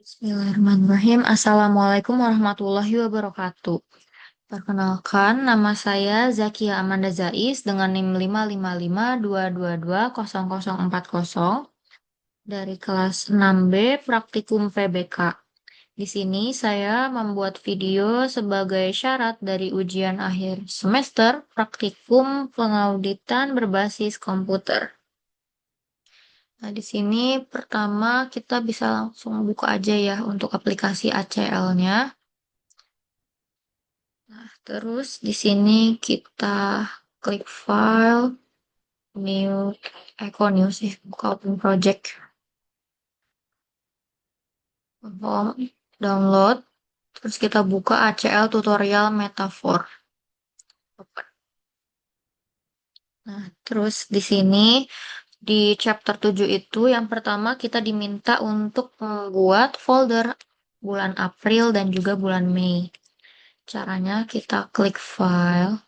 Bismillahirrahmanirrahim. Assalamualaikum warahmatullahi wabarakatuh. Perkenalkan, nama saya Zakia Amanda Zais dengan NIM 55522220040 dari kelas 6B Praktikum PBK. Di sini saya membuat video sebagai syarat dari ujian akhir semester Praktikum Pengauditan Berbasis Komputer. Nah, di sini pertama kita bisa langsung buka aja ya untuk aplikasi ACL-nya. Nah, terus di sini kita klik file, new, new sih, buka open project, home, download, terus kita buka ACL tutorial metafor. Nah, terus di sini di chapter 7 itu yang pertama kita diminta untuk membuat folder bulan April dan juga bulan Mei. Caranya kita klik file,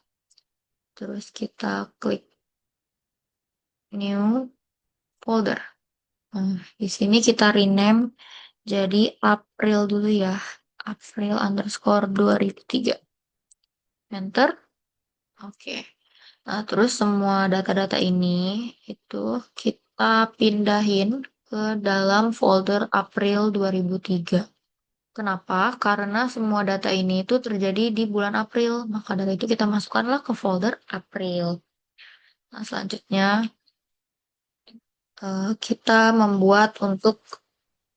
terus kita klik new folder. Nah, di sini kita rename jadi April dulu ya. April underscore 2003. Enter. Oke. Nah, terus semua data-data ini itu kita pindahin ke dalam folder April 2003. Kenapa? Karena semua data ini itu terjadi di bulan April. Maka dari itu kita masukkanlah ke folder April. Nah, selanjutnya kita membuat untuk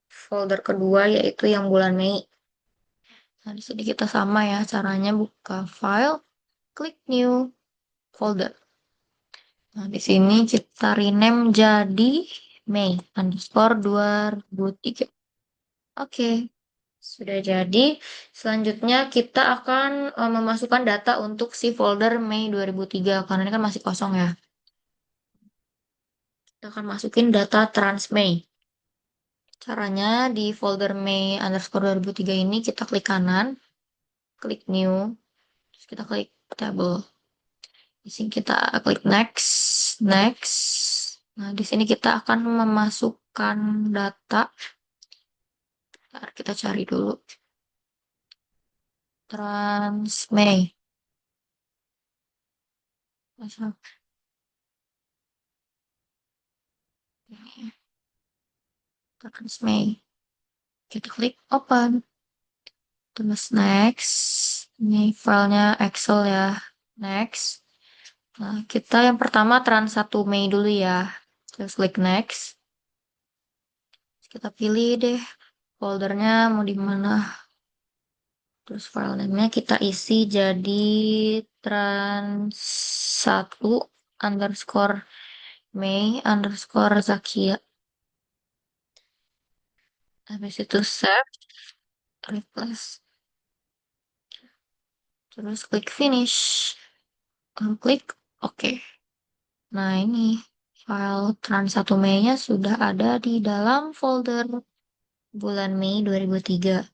folder kedua yaitu yang bulan Mei. Nah, di sini kita sama ya caranya buka file, klik new folder. Nah, di sini kita rename jadi Mei underscore 2003. Oke, sudah jadi. Selanjutnya kita akan memasukkan data untuk si folder Mei 2003 karena ini kan masih kosong ya. Kita akan masukin data transmei. Caranya di folder Mei underscore 2003 ini kita klik kanan, klik new, terus kita klik table. Di sini kita klik next, next. Nah, di sini kita akan memasukkan data. Ntar kita cari dulu. Transmei. Masuk. Ini, Transmei. Kita klik open. Terus next. Ini filenya Excel ya. Next. Nah, kita yang pertama trans 1 Mei dulu ya. Terus klik next. Kita pilih deh foldernya mau di mana. Terus file name-nya kita isi jadi trans 1 underscore Mei underscore Zakia. Habis itu save, replace. Terus klik finish. Klik oke. Nah ini file trans 1 Mei-nya sudah ada di dalam folder bulan Mei 2003.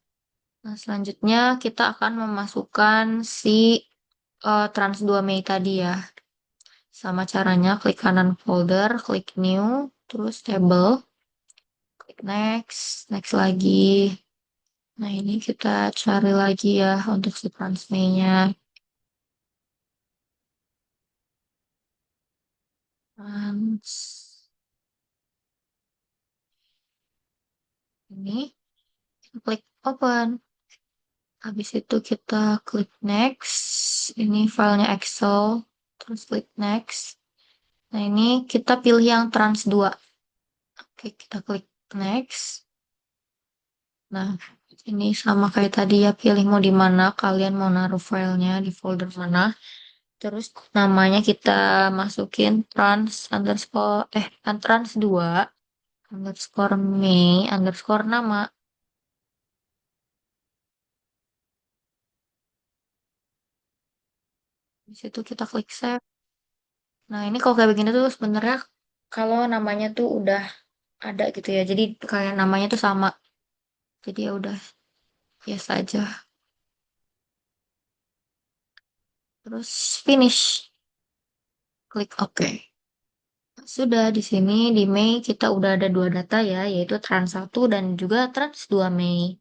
Nah selanjutnya kita akan memasukkan si trans 2 Mei tadi ya. Sama caranya klik kanan folder, klik new, terus table, klik next, next lagi. Nah ini kita cari lagi ya untuk si transmenya. Trans ini kita klik open. Habis itu kita klik next. Ini filenya Excel. Terus klik next. Nah ini kita pilih yang trans 2. Oke, kita klik next. Nah, ini sama kayak tadi ya, pilih mau di mana, kalian mau naruh filenya di folder mana. Terus namanya kita masukin trans underscore, trans 2 underscore Mei underscore nama. Di situ kita klik save. Nah, ini kalau kayak begini tuh sebenarnya kalau namanya tuh udah ada gitu ya. Jadi kayak namanya tuh sama. Jadi ya udah biasa aja. Terus finish. Klik OK. Sudah di sini di Mei kita udah ada dua data ya, yaitu trans 1 dan juga trans 2 Mei.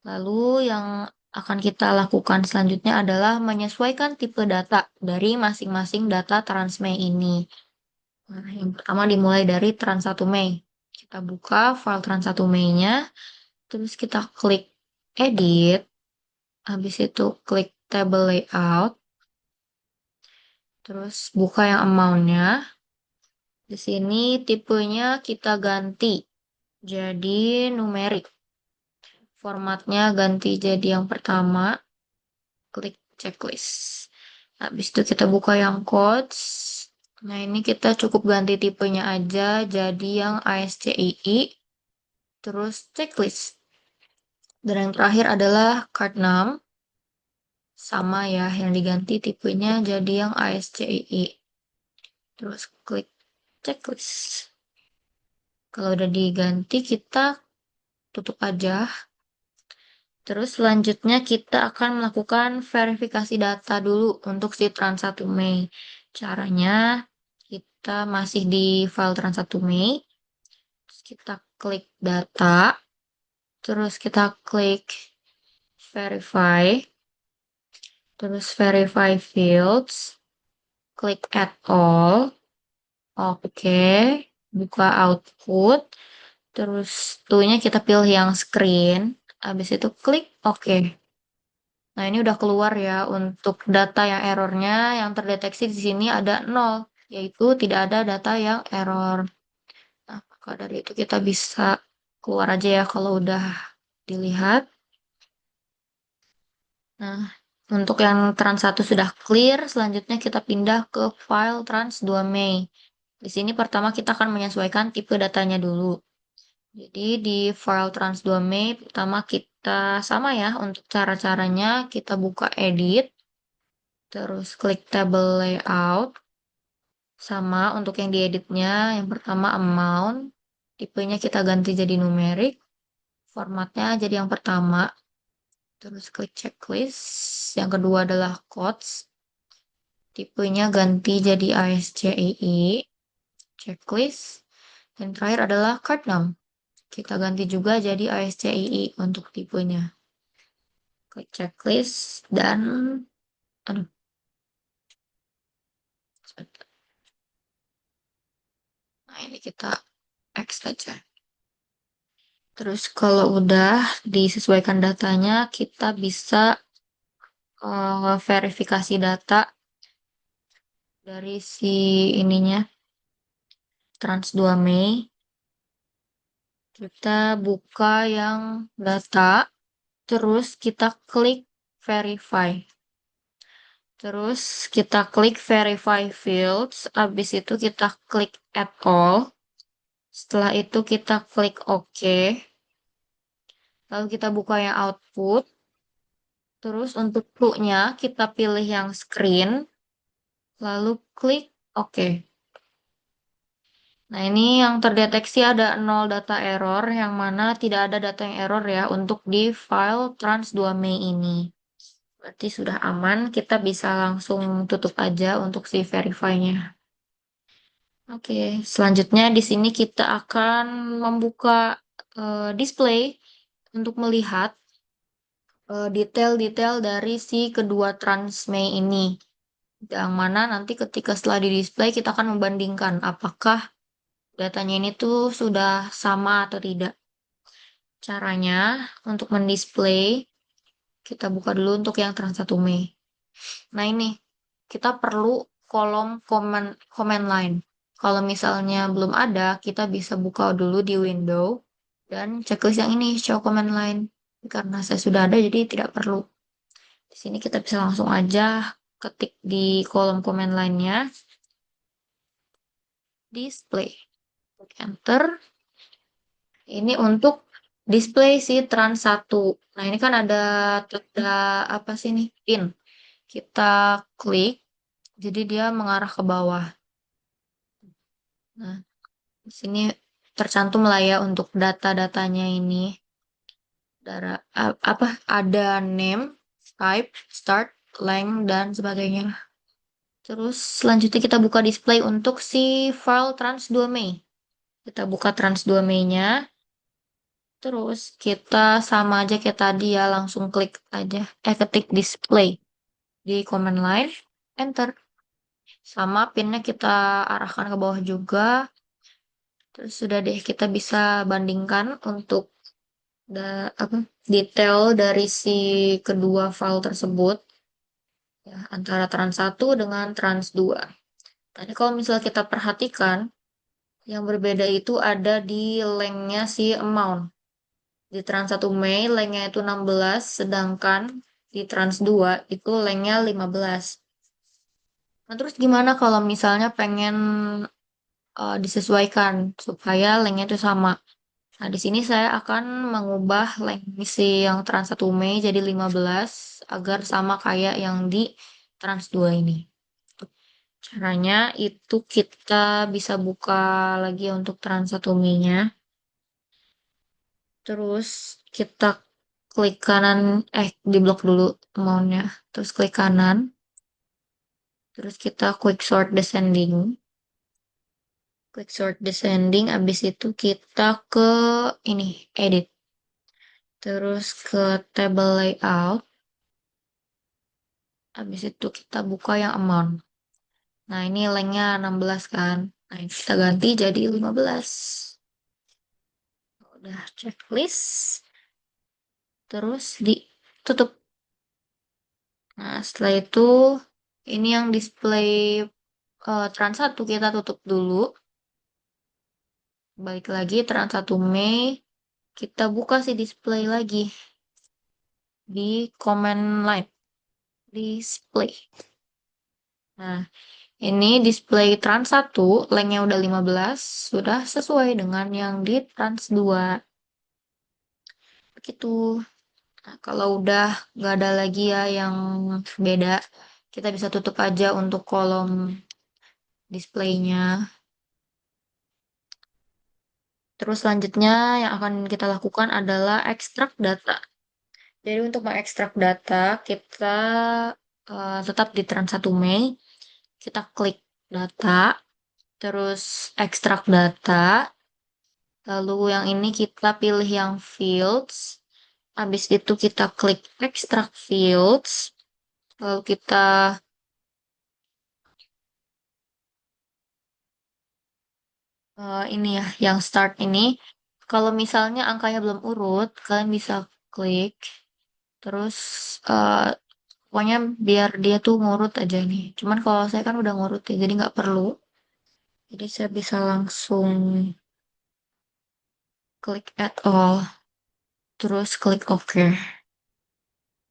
Lalu yang akan kita lakukan selanjutnya adalah menyesuaikan tipe data dari masing-masing data trans Mei ini. Nah, yang pertama dimulai dari trans 1 Mei. Kita buka file trans 1 Mei-nya, terus kita klik edit, habis itu klik table layout, terus buka yang amount-nya. Di sini tipenya kita ganti jadi numerik. Formatnya ganti jadi yang pertama, klik checklist. Habis itu kita buka yang codes. Nah, ini kita cukup ganti tipenya aja jadi yang ASCII, terus checklist. Dan yang terakhir adalah card 6. Sama ya, yang diganti tipenya jadi yang ASCII. Terus klik checklist. Kalau udah diganti, kita tutup aja. Terus selanjutnya kita akan melakukan verifikasi data dulu untuk si trans 1 Mei. Caranya kita masih di file trans 1 Mei. Terus kita klik data. Terus kita klik verify. Terus verify fields. Klik add all. Oke. Buka output. Terus tuhnya kita pilih yang screen. Habis itu klik oke. Nah, ini udah keluar ya untuk data yang errornya yang terdeteksi di sini ada 0, yaitu tidak ada data yang error. Nah, maka dari itu kita bisa keluar aja ya kalau udah dilihat. Nah, untuk yang trans 1 sudah clear, selanjutnya kita pindah ke file trans 2 Mei. Di sini pertama kita akan menyesuaikan tipe datanya dulu. Jadi di file trans 2 Mei pertama kita sama ya untuk cara-caranya kita buka edit. Terus klik table layout. Sama untuk yang dieditnya. Yang pertama amount. Tipenya kita ganti jadi numerik. Formatnya jadi yang pertama. Terus klik checklist. Yang kedua adalah codes. Tipenya ganti jadi ASCII. Checklist. Dan terakhir adalah card name. Kita ganti juga jadi ASCII untuk tipenya. Klik checklist dan aduh, sebentar. Nah, ini kita X saja. Terus kalau udah disesuaikan datanya, kita bisa verifikasi data dari si ininya, Trans 2 Mei. Kita buka yang data, terus kita klik verify. Terus kita klik verify fields, habis itu kita klik add all. Setelah itu kita klik OK. Lalu kita buka yang output. Terus untuk clue-nya kita pilih yang screen, lalu klik OK. Nah, ini yang terdeteksi ada 0 data error, yang mana tidak ada data yang error ya untuk di file trans 2 Mei ini. Berarti sudah aman, kita bisa langsung tutup aja untuk si verify-nya. Oke, selanjutnya di sini kita akan membuka display untuk melihat detail-detail dari si kedua trans Mei ini. Yang mana nanti ketika setelah di display kita akan membandingkan apakah datanya ini tuh sudah sama atau tidak. Caranya untuk mendisplay, kita buka dulu untuk yang trans 1 Mei. Nah, ini kita perlu kolom command line. Kalau misalnya belum ada, kita bisa buka dulu di window dan checklist yang ini show command line. Karena saya sudah ada jadi tidak perlu. Di sini kita bisa langsung aja ketik di kolom command line-nya display. Enter. Ini untuk display si trans 1. Nah, ini kan ada tanda apa sih nih? Pin. Kita klik, jadi dia mengarah ke bawah. Nah, di sini tercantum lah ya untuk data-datanya ini. Apa? Ada name, type, start, length, dan sebagainya. Terus selanjutnya kita buka display untuk si file trans 2 Mei. Kita buka trans 2 Mei-nya. Terus kita sama aja kayak tadi ya, langsung klik aja. Ketik display di command line, enter. Sama pinnya kita arahkan ke bawah juga. Terus sudah deh kita bisa bandingkan untuk apa, detail dari si kedua file tersebut ya, antara trans satu dengan trans 2. Tadi kalau misalnya kita perhatikan, yang berbeda itu ada di lengthnya si amount. Di trans 1 Mei lengthnya itu 16, sedangkan di trans 2 itu lengthnya 15. Nah, terus gimana kalau misalnya pengen disesuaikan supaya lengthnya itu sama? Nah, di sini saya akan mengubah length si yang trans 1 Mei jadi 15 agar sama kayak yang di trans 2 ini. Caranya itu kita bisa buka lagi ya untuk trans 1 Mei-nya. Terus kita klik kanan, di blok dulu maunya. Terus klik kanan, terus kita quick sort descending. Quick sort descending, abis itu kita ke ini, edit. Terus ke table layout, abis itu kita buka yang amount. Nah, ini lengthnya 16 kan. Nah, ini kita ganti jadi 15. Udah checklist, terus ditutup. Nah, setelah itu ini yang display trans 1 kita tutup dulu. Balik lagi trans 1 Mei, kita buka si display lagi di command line, display. Nah, ini display trans 1, lengthnya udah 15, sudah sesuai dengan yang di trans 2. Begitu. Nah, kalau udah nggak ada lagi ya yang beda, kita bisa tutup aja untuk kolom displaynya. Terus selanjutnya yang akan kita lakukan adalah ekstrak data. Jadi untuk mengekstrak data, kita tetap di Trans 1 Mei, kita klik data, terus ekstrak data, lalu yang ini kita pilih yang fields, habis itu kita klik extract fields, lalu kita ini ya, yang start ini. Kalau misalnya angkanya belum urut, kalian bisa klik, terus eh, pokoknya biar dia tuh ngurut aja nih. Cuman kalau saya kan udah ngurut ya, jadi nggak perlu. Jadi saya bisa langsung klik add all, terus klik OK.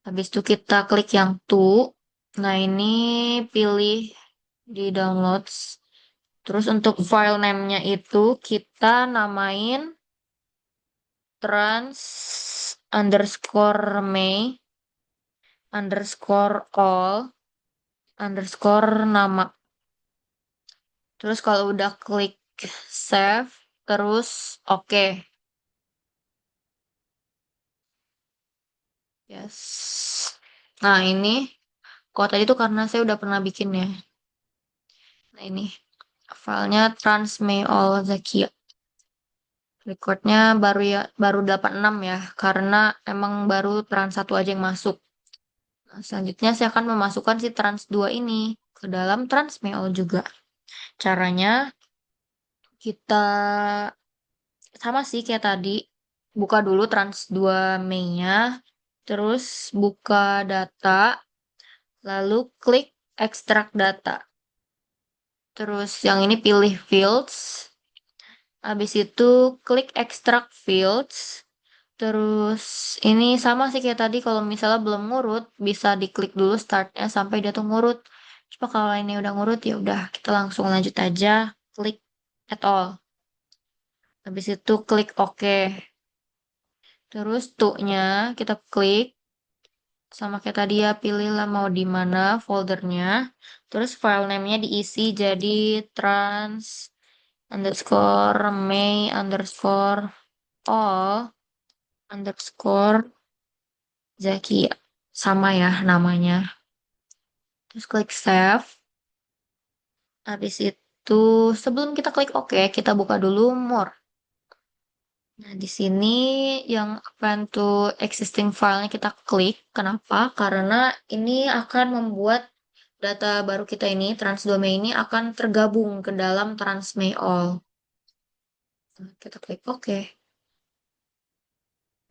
Habis itu kita klik yang to. Nah, ini pilih di downloads. Terus untuk file name-nya itu kita namain trans underscore Mei underscore all underscore nama. Terus kalau udah klik save, terus oke. Yes. Nah, ini kalau tadi tuh karena saya udah pernah bikin ya. Nah, ini filenya Transmail Zakia. Recordnya baru ya, baru 86 ya, karena emang baru trans satu aja yang masuk. Nah, selanjutnya saya akan memasukkan si trans 2 ini ke dalam Transmail juga. Caranya kita sama sih kayak tadi. Buka dulu trans 2 Mei-nya, terus buka data, lalu klik ekstrak data. Terus yang ini pilih fields. Habis itu klik extract fields. Terus ini sama sih kayak tadi kalau misalnya belum ngurut bisa diklik dulu startnya sampai dia tuh ngurut. Coba kalau ini udah ngurut ya udah kita langsung lanjut aja klik at all. Habis itu klik OK. Terus tuh-nya kita klik sama kayak tadi ya pilihlah mau di mana foldernya. Terus file name-nya diisi jadi trans underscore Mei underscore all underscore Zaki, sama ya namanya. Terus klik save. Habis itu, sebelum kita klik OK, kita buka dulu more. Nah, di sini yang open to existing file-nya kita klik. Kenapa? Karena ini akan membuat data baru kita ini, transdomain ini akan tergabung ke dalam Transmail. Nah, kita klik OK.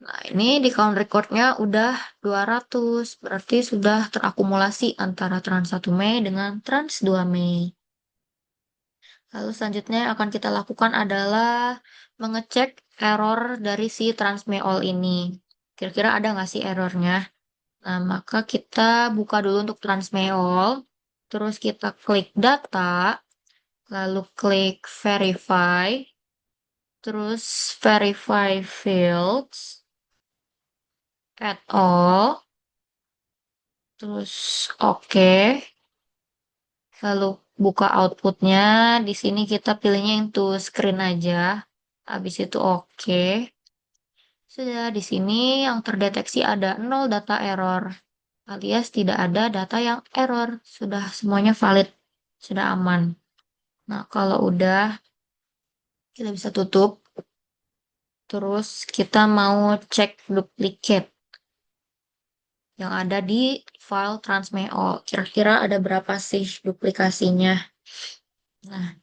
Nah, ini di count record-nya udah 200, berarti sudah terakumulasi antara Trans 1 Mei dengan Trans 2 Mei. Lalu selanjutnya yang akan kita lakukan adalah mengecek error dari si Transmail ini. Kira-kira ada nggak sih errornya? Nah, maka kita buka dulu untuk Transmail, terus kita klik data, lalu klik verify, terus verify fields, add all, terus oke, lalu buka outputnya. Di sini kita pilihnya yang to screen aja. Habis itu oke. Sudah di sini yang terdeteksi ada 0 data error, alias tidak ada data yang error. Sudah semuanya valid, sudah aman. Nah, kalau udah, kita bisa tutup. Terus kita mau cek duplicate yang ada di file Transmail. Kira-kira ada berapa sih duplikasinya? Nah,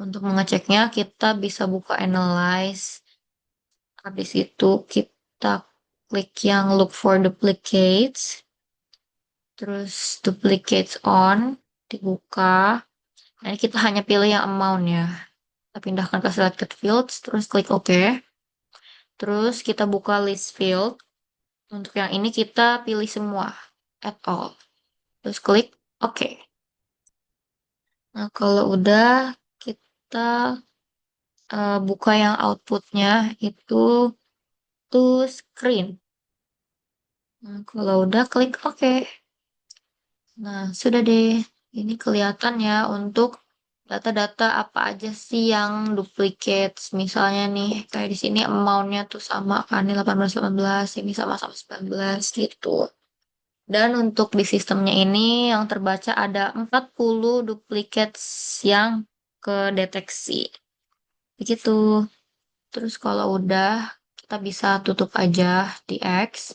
untuk mengeceknya kita bisa buka analyze. Habis itu kita klik yang look for duplicates. Terus duplicates on, dibuka. Nah, kita hanya pilih yang amount ya. Kita pindahkan ke selected fields, terus klik OK. Terus kita buka list field. Untuk yang ini kita pilih semua, at all. Terus klik OK. Nah, kalau udah kita buka yang outputnya itu to screen. Nah, kalau udah klik OK. Nah, sudah deh. Ini kelihatan ya untuk data-data apa aja sih yang duplicates. Misalnya nih, kayak di sini amount-nya tuh sama kan, ini 18 ini sama-sama 19 gitu. Dan untuk di sistemnya ini yang terbaca ada 40 duplicates yang kedeteksi. Begitu. Terus kalau udah, kita bisa tutup aja di X.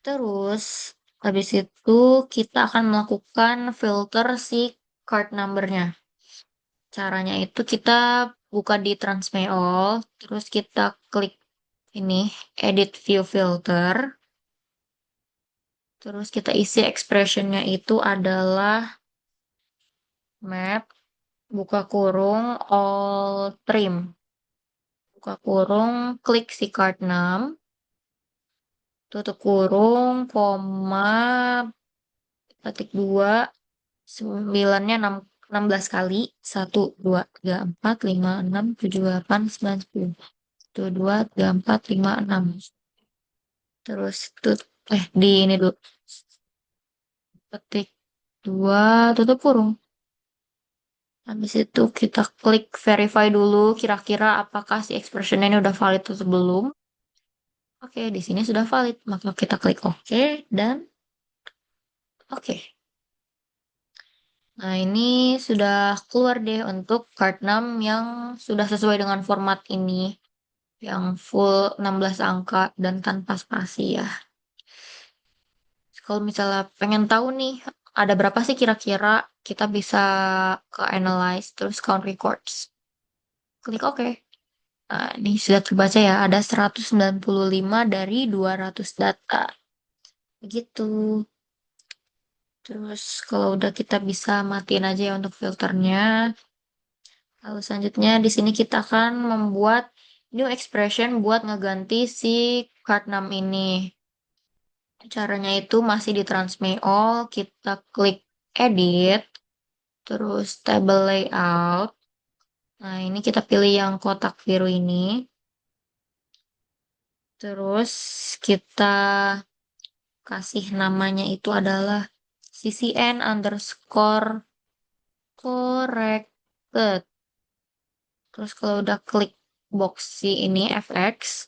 Terus, habis itu kita akan melakukan filter si card number-nya. Caranya itu kita buka di Transmail, terus kita klik ini, edit view filter. Terus kita isi expression-nya itu adalah map, buka kurung, all trim. Buka kurung, klik si card 6, tutup kurung, koma, ketik 2, 9-nya 16 kali. 1, 2, 3, 4, 5, 6, 7, 8, 9, 10. 1, 2, 3, 4, 5, 6. Terus di ini dulu. Ketik 2, tutup kurung. Habis itu kita klik verify dulu kira-kira apakah si expression ini udah valid atau belum. Oke, di sini sudah valid. Maka kita klik OK dan oke. Nah, ini sudah keluar deh untuk card 6 yang sudah sesuai dengan format ini. Yang full 16 angka dan tanpa spasi ya. Kalau misalnya pengen tahu nih, ada berapa sih kira-kira, kita bisa ke analyze, terus count records. Klik OK. Nah, ini sudah terbaca ya, ada 195 dari 200 data. Begitu. Terus kalau udah kita bisa matiin aja ya untuk filternya. Lalu selanjutnya di sini kita akan membuat new expression buat ngeganti si card 6 ini. Caranya itu masih di Transmail, kita klik edit, terus table layout. Nah, ini kita pilih yang kotak biru ini. Terus kita kasih namanya itu adalah ccn underscore corrected. Terus kalau udah klik box si ini fx,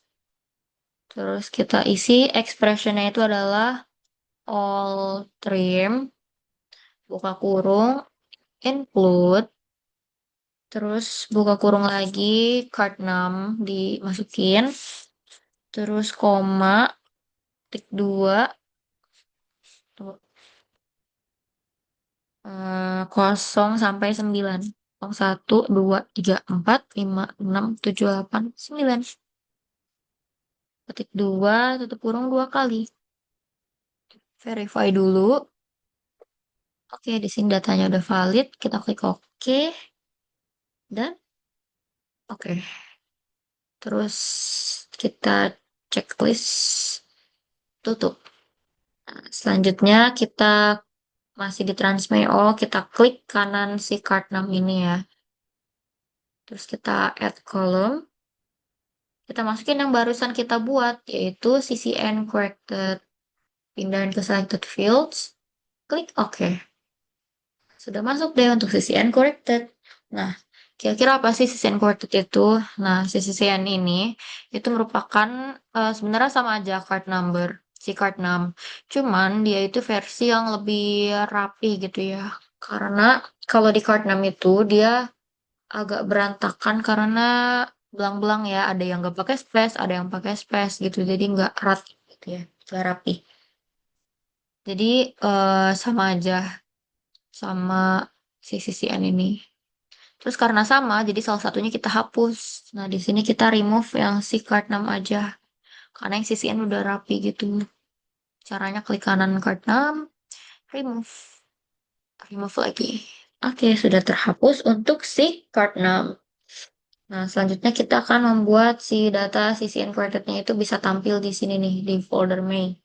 terus kita isi expressionnya itu adalah all trim, buka kurung, include, terus buka kurung lagi, card 6 dimasukin, terus koma, tik 2, tuh, 0 sampai 9. 1, 2, 3, 4, 5, 6, 7, 8, 9. Ketik 2, tutup kurung 2 kali. Verify dulu. Oke, di sini datanya udah valid. Kita klik OK. Dan oke. Terus kita checklist. Tutup. Nah, selanjutnya kita masih di Transmail. Kita klik kanan si card 6 ini ya. Terus kita add column. Kita masukin yang barusan kita buat, yaitu CCN corrected. Pindahin ke selected fields. Klik OK. Sudah masuk deh untuk CCN corrected. Nah, kira-kira apa sih CCN corrected itu? Nah, si CCN ini itu merupakan sebenarnya sama aja card number, si card 6. Cuman dia itu versi yang lebih rapi gitu ya. Karena kalau di card 6 itu dia agak berantakan karena belang-belang ya. Ada yang nggak pakai space, ada yang pakai space gitu. Jadi nggak rapi gitu ya, nggak rapi. Jadi sama aja sama si CCN ini. Terus karena sama, jadi salah satunya kita hapus. Nah, di sini kita remove yang si card 6 aja. Karena yang CCN udah rapi gitu. Caranya klik kanan card 6, remove. Remove lagi. Oke, sudah terhapus untuk si card 6. Nah, selanjutnya kita akan membuat si data CCN corrected-nya itu bisa tampil di sini nih, di folder main.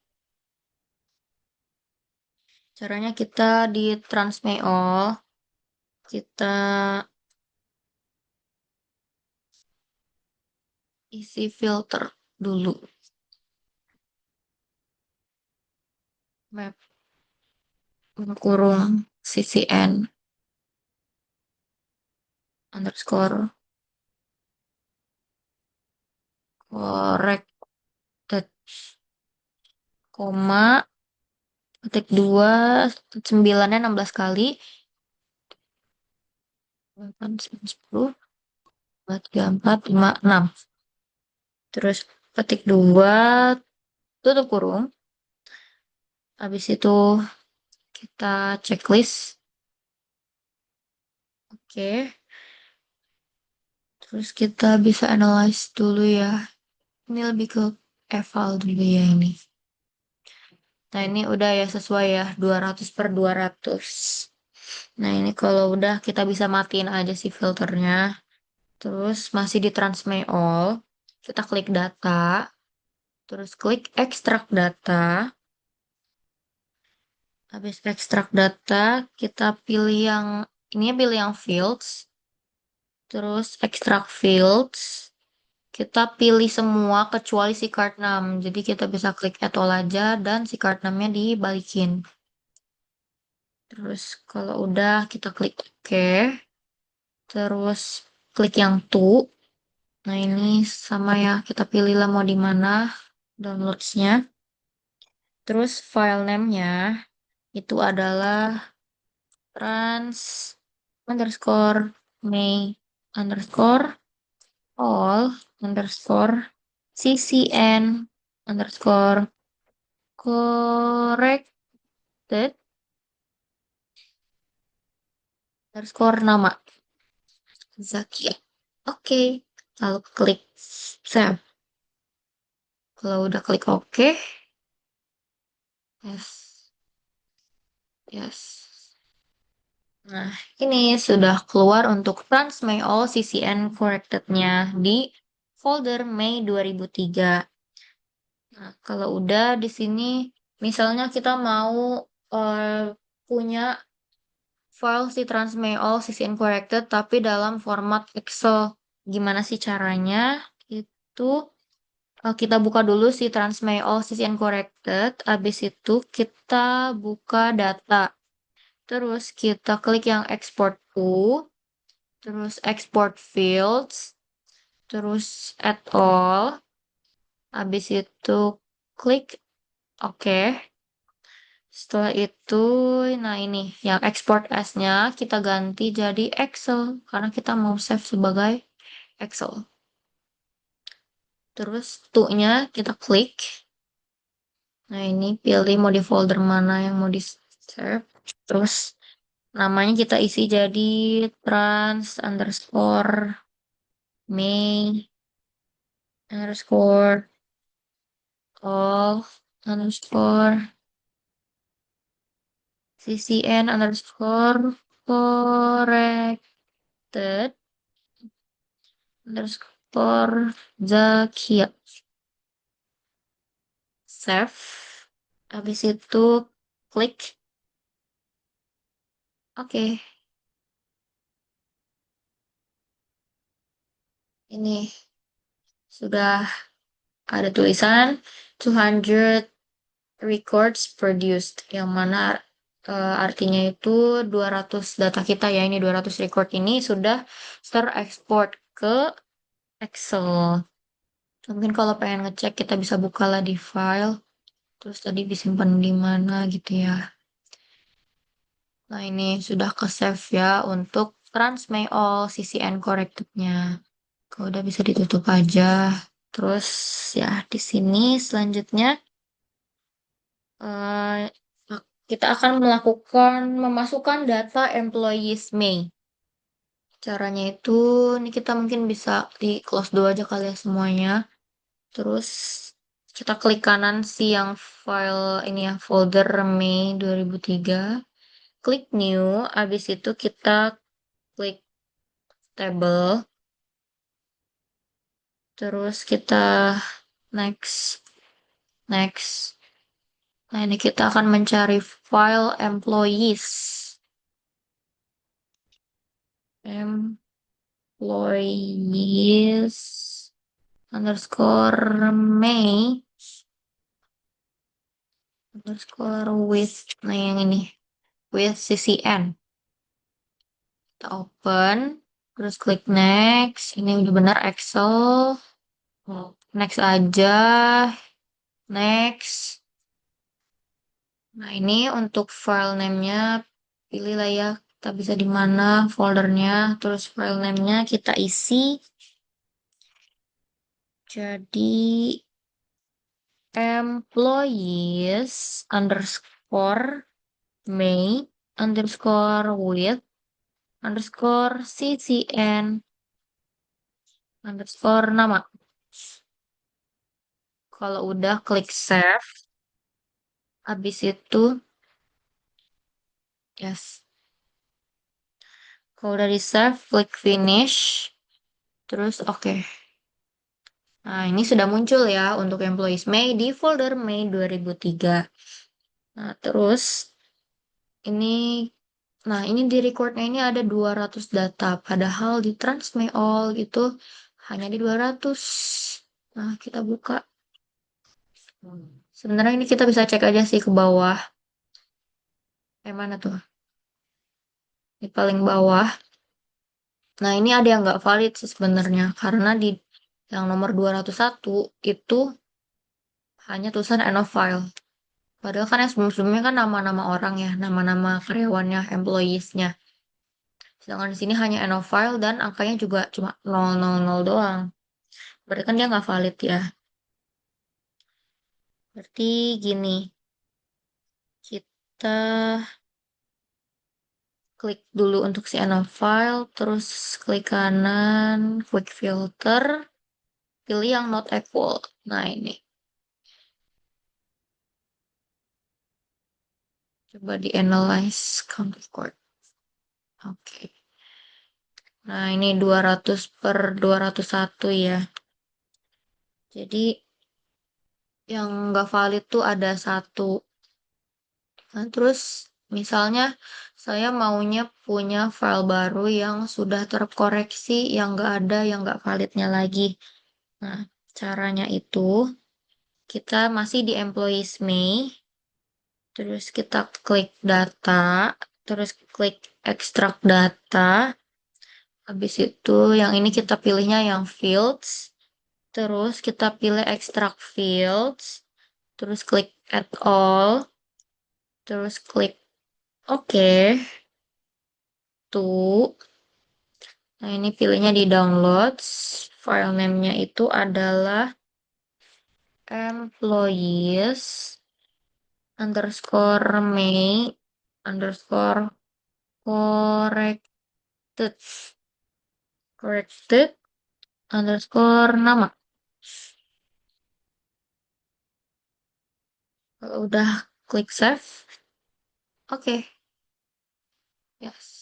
Caranya kita di Transmail, kita isi filter dulu. Map kurung CCN underscore corrected, koma, ketik 2, 9-nya 16 kali, 8, 9, 10, 3, 4, 5, 6. Terus ketik 2, tutup kurung. Habis itu kita checklist. Oke. Terus kita bisa analyze dulu ya. Ini lebih ke eval dulu ya ini. Nah ini udah ya sesuai ya 200 per 200. Nah ini kalau udah kita bisa matiin aja sih filternya. Terus masih di Transmail All. Kita klik data. Terus klik extract data. Habis extract data, kita pilih yang ini pilih yang fields. Terus extract fields. Kita pilih semua kecuali si card 6. Jadi kita bisa klik add all aja dan si card 6-nya dibalikin. Terus kalau udah kita klik OK. Terus klik yang to. Nah ini sama ya, kita pilih lah mau di mana downloads-nya. Terus file name-nya itu adalah trans underscore May underscore all underscore ccn underscore corrected underscore nama Zakia. Oke, lalu klik save. Kalau udah klik OK, yes, yes. Nah, ini sudah keluar untuk Transmail CCN corrected-nya di folder Mei 2003. Nah, kalau udah di sini, misalnya kita mau punya file si Transmail CCN corrected tapi dalam format Excel. Gimana sih caranya? Itu kita buka dulu si Transmail CCN corrected. Habis itu kita buka data. Terus kita klik yang export to, terus export fields, terus add all. Habis itu klik OK. Setelah itu, nah ini yang export as-nya kita ganti jadi Excel karena kita mau save sebagai Excel. Terus to-nya kita klik. Nah ini pilih mau di folder mana yang mau di save. Terus namanya kita isi jadi trans underscore May underscore all underscore ccn underscore corrected underscore Zakia. Save. Habis itu klik. Oke, ini sudah ada tulisan 200 records produced, yang mana artinya itu 200 data kita ya, ini 200 record ini sudah terekspor ke Excel. Mungkin kalau pengen ngecek kita bisa buka lah di file, terus tadi disimpan di mana gitu ya. Nah ini sudah ke save ya untuk Transmay All CCN corrected-nya. Kalau udah bisa ditutup aja. Terus ya di sini selanjutnya eh, kita akan melakukan memasukkan data employees May. Caranya itu, ini kita mungkin bisa di close dulu aja kali ya semuanya. Terus kita klik kanan sih yang file ini ya, folder Mei 2003. Klik new, habis itu kita klik table. Terus kita next, next. Nah ini kita akan mencari file employees. Employees underscore May underscore with, nah yang ini with CCN. Kita open, terus klik next. Ini udah benar Excel. Next aja, next. Nah ini untuk file name-nya pilih lah ya. Kita bisa di mana foldernya. Terus file name-nya kita isi. Jadi employees underscore May underscore with underscore CCN underscore nama. Kalau udah klik save, habis itu yes. Kalau udah di save, klik finish, terus oke. Nah ini sudah muncul ya untuk employees May di folder May 2003. Nah terus ini, nah ini di recordnya ini ada 200 data, padahal di Transmay All itu hanya di 200. Nah kita buka. Sebenarnya ini kita bisa cek aja sih ke bawah. Yang mana tuh? Di paling bawah. Nah, ini ada yang nggak valid sih sebenarnya. Karena di yang nomor 201 itu hanya tulisan end of file. Padahal kan yang sebelum-sebelumnya kan nama-nama orang ya. Nama-nama karyawannya, employees-nya. Sedangkan di sini hanya end of file dan angkanya juga cuma 000 doang. Berarti kan dia nggak valid ya. Berarti gini. Kita klik dulu untuk si end of file. Terus klik kanan, quick filter. Pilih yang not equal. Nah, ini. Coba di analyze count of chord. Oke. Nah, ini 200 per 201 ya. Jadi, yang nggak valid tuh ada satu. Nah, terus misalnya saya maunya punya file baru yang sudah terkoreksi, yang nggak ada, yang nggak validnya lagi. Nah, caranya itu kita masih di employees May, terus kita klik data, terus klik extract data. Habis itu yang ini kita pilihnya yang fields. Terus kita pilih extract fields. Terus klik add all. terus klik oke, tuh. Nah, ini pilihnya di downloads. File name-nya itu adalah employees underscore May underscore corrected corrected underscore nama. Kalau udah klik save, oke, yes.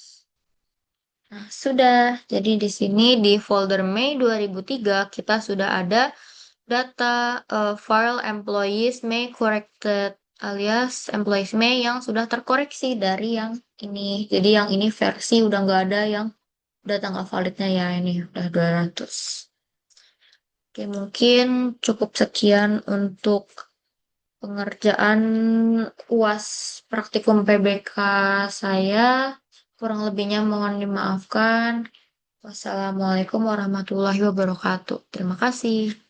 Nah, sudah. Jadi di sini di folder Mei 2003 kita sudah ada data file employees May corrected alias employees May yang sudah terkoreksi dari yang ini. Jadi yang ini versi udah nggak ada yang udah tanggal validnya ya ini udah 200. Oke, mungkin cukup sekian untuk pengerjaan UAS praktikum PBK saya. Kurang lebihnya mohon dimaafkan. Wassalamualaikum warahmatullahi wabarakatuh. Terima kasih.